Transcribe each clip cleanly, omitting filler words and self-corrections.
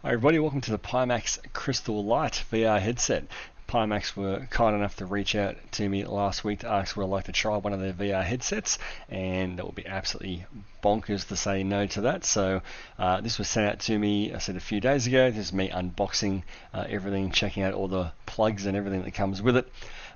Hi everybody, welcome to the Pimax Crystal Light VR headset. Pimax were kind enough to reach out to me last week to ask would I like to try one of their VR headsets, and that would be absolutely bonkers to say no to that. So this was sent out to me, I said a few days ago. This is me unboxing everything, checking out all the plugs and everything that comes with it.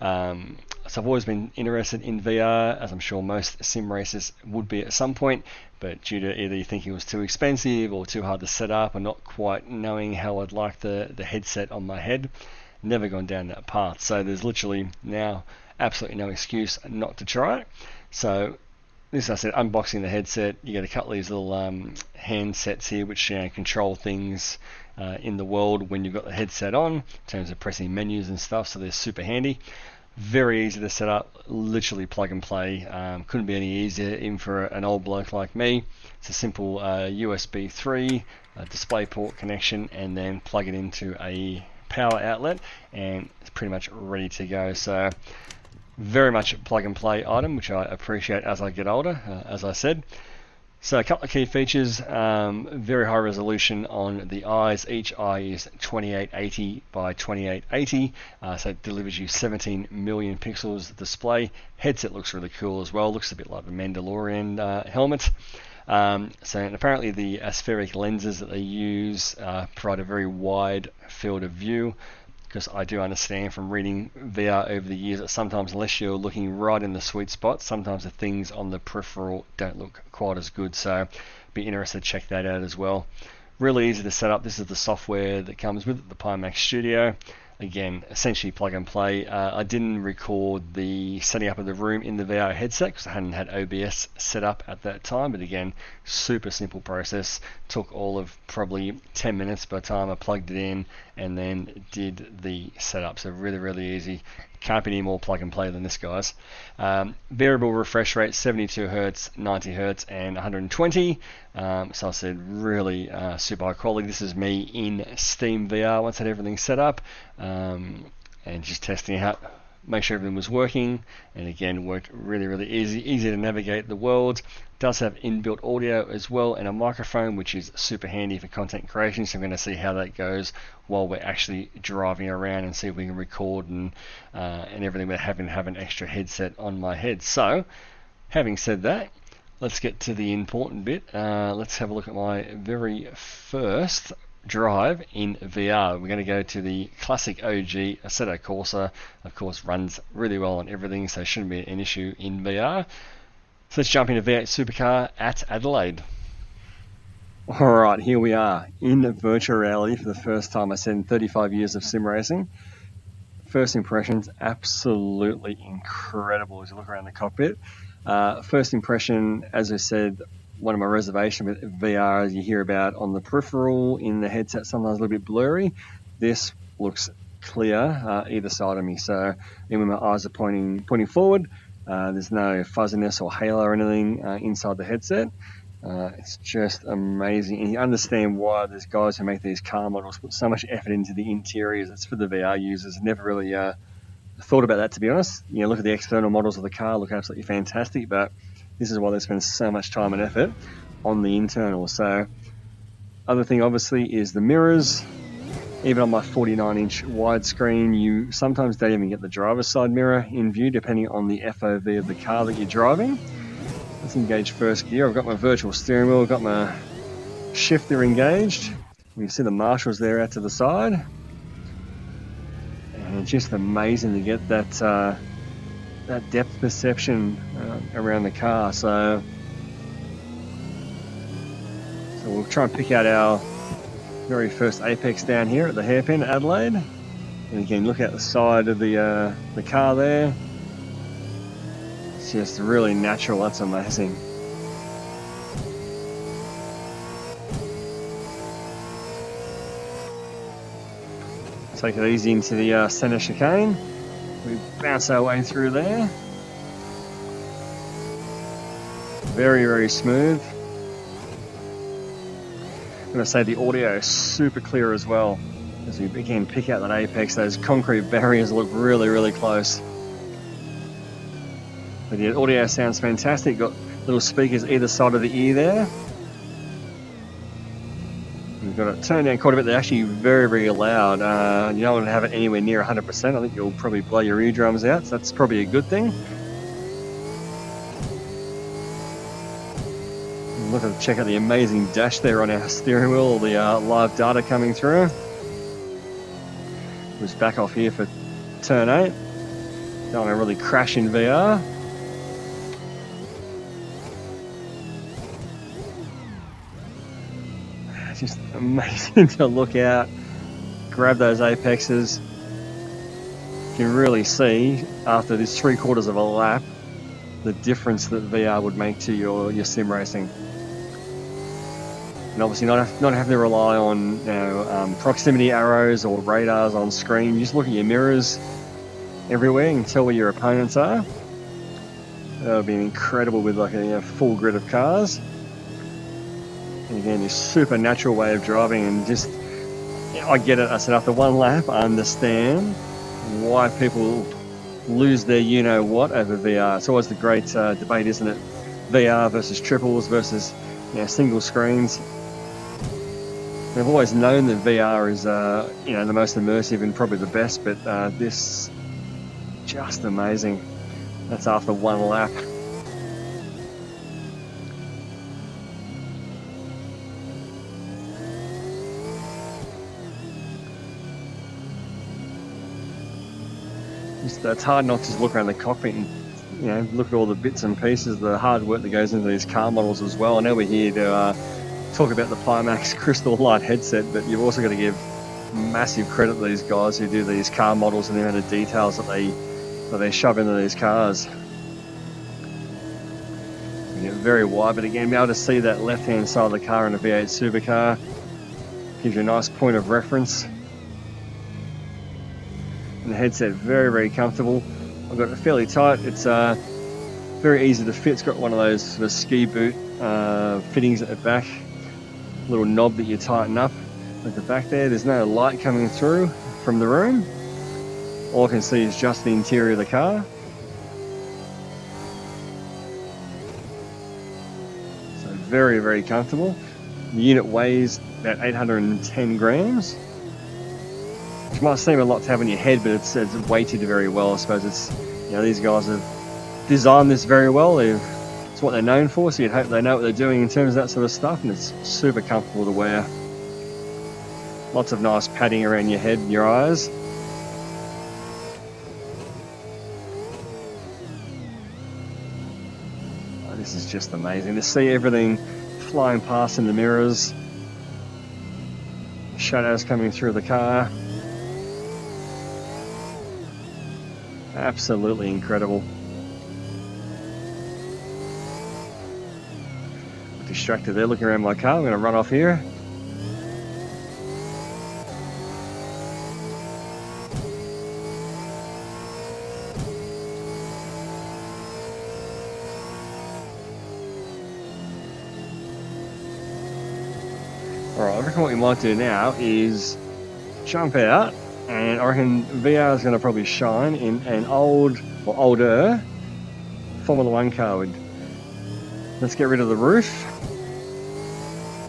So I've always been interested in VR, as I'm sure most sim racers would be at some point, but due to either thinking it was too expensive or too hard to set up or not quite knowing how I'd like the headset on my head, never gone down that path. So there's literally now absolutely no excuse not to try it. So this, I said, unboxing the headset. You get a couple of these little handsets here which control things in the world when you've got the headset on in terms of pressing menus and stuff, so they're super handy. Very easy to set up, literally plug and play. Couldn't be any easier even for an old bloke like me. It's a simple USB 3 DisplayPort connection, and then plug it into a power outlet, and it's pretty much ready to go. So very much a plug and play item, which I appreciate as I get older, as I said. So a couple of key features: very high resolution on the eyes. Each eye is 2880 by 2880, so it delivers you 17 million pixels display. Headset looks really cool as well. Looks a bit like the Mandalorian helmet. So apparently the aspheric lenses that they use provide a very wide field of view, because I do understand from reading VR over the years that sometimes, unless you're looking right in the sweet spot, sometimes the things on the peripheral don't look quite as good. So be interested to check that out as well. Really easy to set up. This is the software that comes with it, the Pimax Studio. Again, essentially plug and play. I didn't record the setting up of the room in the VR headset because I hadn't had OBS set up at that time, but again, super simple process. Took all of probably 10 minutes by the time I plugged it in and then did the setup. So really easy. Can't be any more plug and play than this, guys. Variable refresh rate, 72 Hz, 90 Hz, and 120. So I said really super high quality. This is me in Steam VR once I had everything set up, and just testing out, make sure everything was working, and again worked really easy to navigate the world. Does have inbuilt audio as well, and a microphone, which is super handy for content creation. So I'm going to see how that goes while we're actually driving around and see if we can record and everything without having to have an extra headset on my head. So having said that, let's get to the important bit. Let's have a look at my very first drive in VR. We're going to go to the classic OG Assetto Corsa. Of course, runs really well on everything, so shouldn't be an issue in VR. So let's jump into V8 Supercar at Adelaide. Alright, here we are in virtual reality for the first time, I said, in 35 years of sim racing. First impressions, absolutely incredible as you look around the cockpit. First impression, as I said, one of my reservations with VR, as you hear about on the peripheral, in the headset, sometimes a little bit blurry. This looks clear either side of me. So even when my eyes are pointing forward, there's no fuzziness or halo or anything inside the headset. It's just amazing, and you understand why there's guys who make these car models put so much effort into the interiors. It's for the VR users. Never really thought about that, to be honest. You know, look at the external models of the car, look absolutely fantastic, but this is why they spend so much time and effort on the internal. So other thing obviously is the mirrors. Even on my 49-inch widescreen, you sometimes don't even get the driver's side mirror in view, depending on the FOV of the car that you're driving. Let's engage first gear. I've got my virtual steering wheel, I've got my shifter engaged. You can see the marshals there out to the side. And it's just amazing to get that depth perception around the car. So we'll try and pick out our very first apex down here at the hairpin at Adelaide. And again, look at the side of the car there. It's just really natural. That's amazing. Take it easy into the centre chicane. We bounce our way through there. Very smooth. I'm going to say the audio is super clear as well. As we again pick out that apex, those concrete barriers look really close. But the audio sounds fantastic. Got little speakers either side of the ear there. got it turned down quite a bit. They're actually very, very loud. You don't want to have it anywhere near 100%. I think you'll probably blow your eardrums out, so that's probably a good thing. Look at, check out the amazing dash there on our steering wheel, all the live data coming through. Just back off here for turn 8. Don't want to really crash in VR. Just amazing to look out, grab those apexes. You can really see after this 3/4 of a lap the difference that VR would make to your sim racing. And obviously not having to rely on proximity arrows or radars on screen. You just look at your mirrors everywhere and tell where your opponents are. That would be incredible with like a full grid of cars. And again, this super natural way of driving, and just, I get it. I said after one lap, I understand why people lose their you-know-what over VR. It's always the great debate, isn't it? VR versus triples versus single screens. They've always known that VR is the most immersive and probably the best, but this, just amazing. That's after one lap. It's hard not to just look around the cockpit and look at all the bits and pieces, the hard work that goes into these car models as well. I know we're here to talk about the Pimax Crystal Light headset, but you've also got to give massive credit to these guys who do these car models and the amount of details that they shove into these cars. You get very wide, but again, be able to see that left-hand side of the car in a V8 supercar gives you a nice point of reference. And the headset, very, very comfortable. I've got it fairly tight. It's very easy to fit. It's got one of those sort of ski boot fittings at the back. Little knob that you tighten up at the back there. There's no light coming through from the room. All I can see is just the interior of the car. So very, very comfortable. The unit weighs about 810 grams. Which might seem a lot to have on your head, but it's weighted very well. I suppose it's, these guys have designed this very well. It's what they're known for, so you'd hope they know what they're doing in terms of that sort of stuff, and it's super comfortable to wear. Lots of nice padding around your head and your eyes. Oh, this is just amazing to see everything flying past in the mirrors. Shadows coming through the car. Absolutely incredible. Distracted there, looking around my car. I'm going to run off here. Alright, I reckon what we might do now is jump out, and I reckon VR is going to probably shine in an older Formula 1 car. Let's get rid of the roof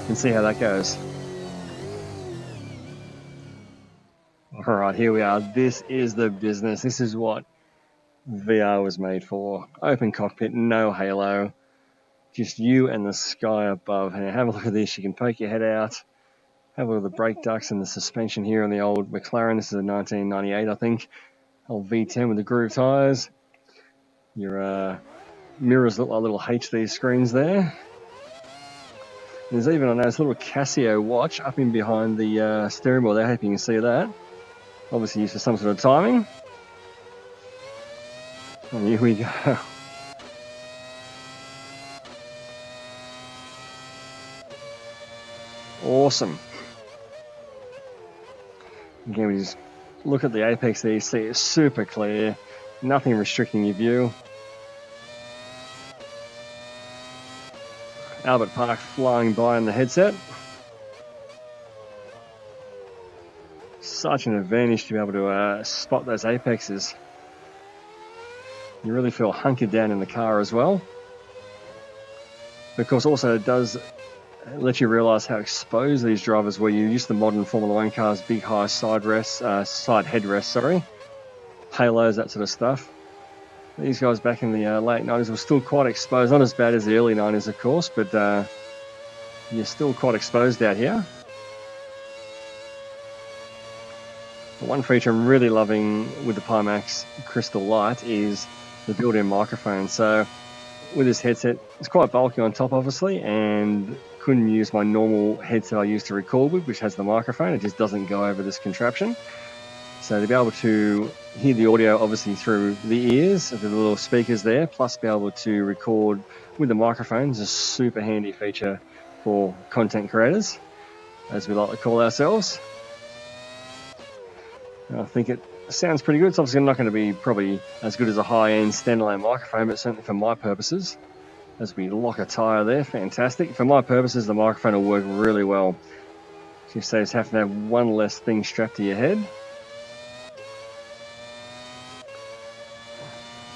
and see how that goes. Alright, here we are. This is the business. This is what VR was made for. Open cockpit, no halo. Just you and the sky above. And have a look at this. You can poke your head out. Have a look at the brake ducts and the suspension here on the old McLaren. This is a 1998, I think. Old V10 with the groove tyres. Your mirrors look like little HD screens there. There's even a nice little Casio watch up in behind the steering wheel there. I hope you can see that. Obviously used for some sort of timing. And here we go. Awesome. Again, we just look at the apex there. You see it's super clear. Nothing restricting your view. Albert Park flying by in the headset. Such an advantage to be able to spot those apexes. You really feel hunkered down in the car as well. Of course, also it does It lets you realise how exposed these drivers were. You used the modern Formula 1 cars, big high side rests, side headrests, sorry, halos, that sort of stuff. These guys back in the late 90s were still quite exposed, not as bad as the early 90s, of course, but you're still quite exposed out here. The one feature I'm really loving with the Pimax Crystal Light is the built-in microphone. So with this headset, it's quite bulky on top, obviously, and couldn't use my normal headset I used to record with, which has the microphone. It just doesn't go over this contraption. So to be able to hear the audio, obviously, through the ears of the little speakers there, plus be able to record with the microphone is a super handy feature for content creators, as we like to call ourselves. I think it sounds pretty good. It's obviously not going to be probably as good as a high-end standalone microphone, but certainly for my purposes, as we lock a tyre there, fantastic. For my purposes, the microphone will work really well. She says having to have one less thing strapped to your head.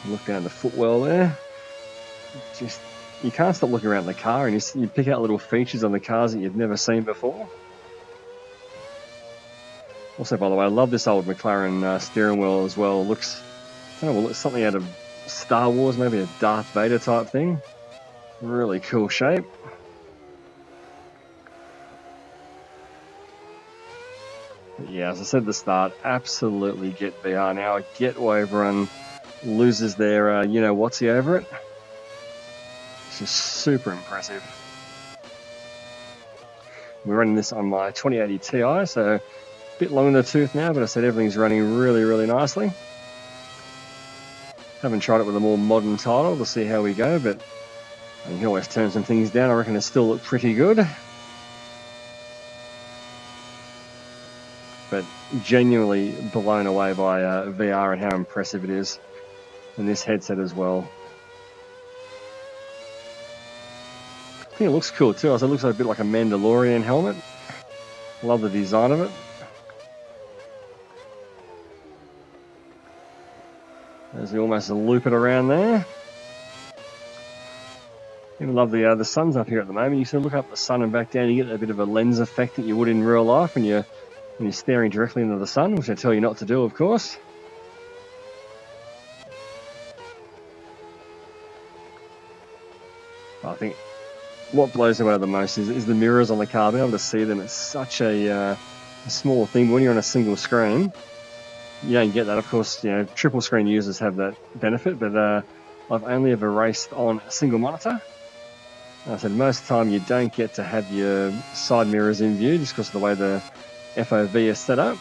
Look down the footwell there. Just, you can't stop looking around the car, and you pick out little features on the cars that you've never seen before. Also, by the way, I love this old McLaren steering wheel as well. It looks, I don't know, looks something out of Star Wars, maybe a Darth Vader type thing. Really cool shape. But yeah, as I said at the start, absolutely get VR now. Get why everyone loses their you-know-whatsy over it. It's just super impressive. We're running this on my 2080 Ti, so a bit long in the tooth now, but I said everything's running really, really nicely. Haven't tried it with a more modern title to see how we go, but you can always turn some things down. I reckon it still look pretty good. But genuinely blown away by VR and how impressive it is. And this headset as well. I think it looks cool too. It looks like a bit like a Mandalorian helmet. Love the design of it. As we almost loop it around there. Even love the sun's up here at the moment. You sort of look up at the sun and back down, you get a bit of a lens effect that you would in real life when you're staring directly into the sun, which I tell you not to do, of course. I think what blows away the most is the mirrors on the car. Being able to see them, it's such a small thing. When you're on a single screen, you don't get that. Of course, triple screen users have that benefit, but I've only ever raced on a single monitor. I said most of the time you don't get to have your side mirrors in view just because of the way the FOV is set up.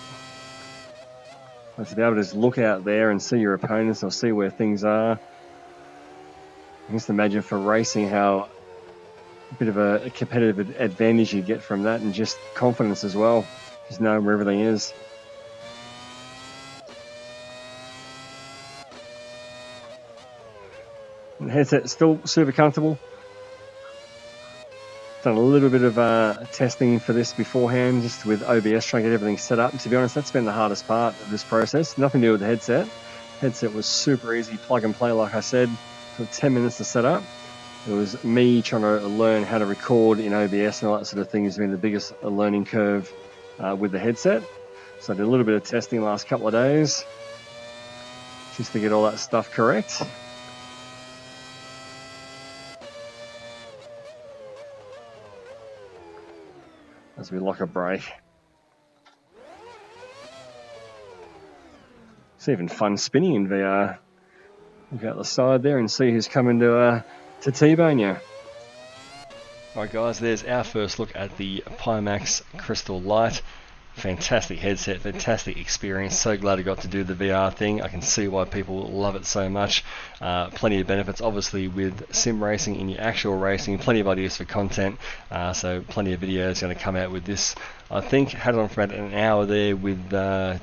And to be able to just look out there and see your opponents or see where things are. I just imagine for racing how a bit of a competitive advantage you get from that, and just confidence as well. Just knowing where everything is. And the headset's still super comfortable. Done a little bit of testing for this beforehand, just with OBS, trying to get everything set up. And to be honest, that's been the hardest part of this process. Nothing to do with the headset. Headset was super easy, plug and play, like I said. Took 10 minutes to set up. It was me trying to learn how to record in OBS and all that sort of thing has been the biggest learning curve with the headset. So I did a little bit of testing the last couple of days just to get all that stuff correct. As we lock a brake. It's even fun spinning in VR. Look out the side there and see who's coming to T-bone you. Alright guys, there's our first look at the Pimax Crystal Light. Fantastic headset, fantastic experience. So glad I got to do the VR thing. I can see why people love it so much. Plenty of benefits, obviously, with sim racing in your actual racing. Plenty of ideas for content. So plenty of videos going to come out with this. I think had it on for about an hour there with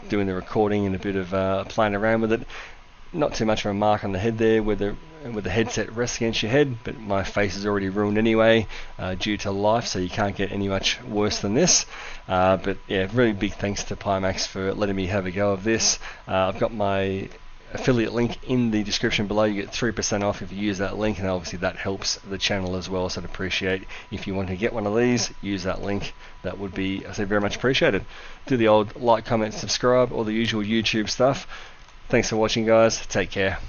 doing the recording and a bit of playing around with it. Not too much of a mark on the head there with the headset rests against your head, but my face is already ruined anyway due to life, so you can't get any much worse than this. But yeah, really big thanks to Pimax for letting me have a go of this. I've got my affiliate link in the description below. You get 3% off if you use that link, and obviously that helps the channel as well, so I'd appreciate if you want to get one of these, use that link. That would be, I say, very much appreciated. Do the old like, comment, subscribe, all the usual YouTube stuff. Thanks for watching, guys. Take care.